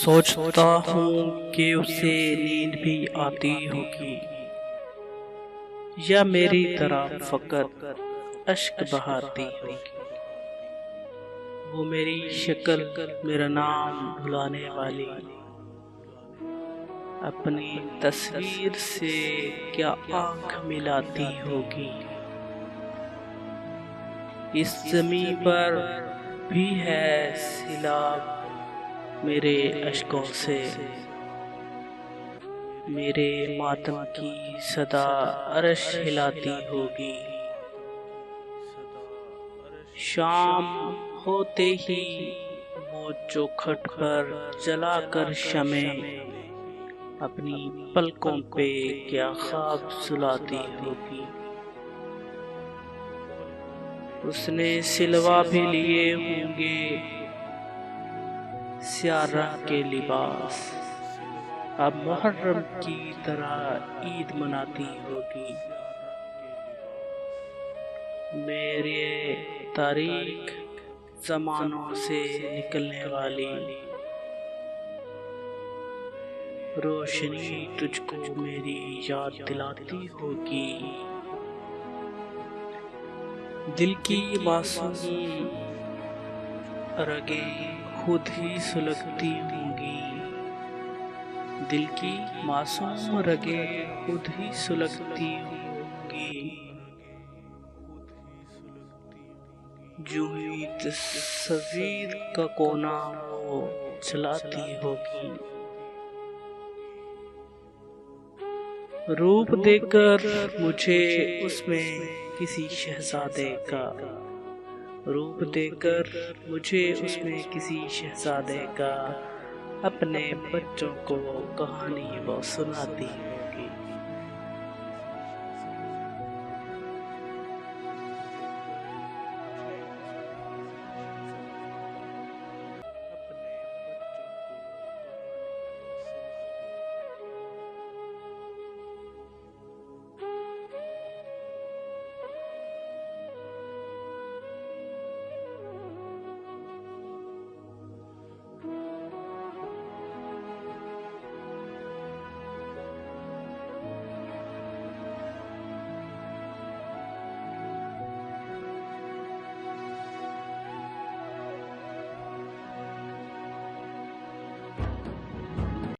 सोचता हूँ कि उसे नींद भी आती होगी, या मेरी तरह फकत अश्क बहाती होगी। वो मेरी शक्ल, मेरा नाम भुलाने वाली, अपनी तस्वीर से क्या आँख मिलाती होगी। इस ज़मीं पर भी है सिलाब मेरे अश्कों से, मेरे मातम की सदा अर्श हिलाती होगी। शाम होते ही वो चौखट पर जलाकर शमें अपनी पलकों पे क्या ख्वाब सुलाती होगी। उसने सिलवा भी लिए होंगे स्याह रंग के लिबास, अब मुहर्रम की तरह ईद मनाती होगी। मेरे तारीख ज़मानों से निकलने वाली रोशनी तुझको मेरी याद दिलाती होगी। दिल की मासूम रगें खुद ही सुलगती होंगी, दिल की मासूम रगें खुद ही सुलगती होंगी। जो ही तस्वीर का कोना वो चलाती होगी। रूप देकर मुझे उसमें किसी शहजादे का, रूप देकर मुझे उसमें किसी शहजादे का अपने बच्चों को कहानी वो सुनाती है।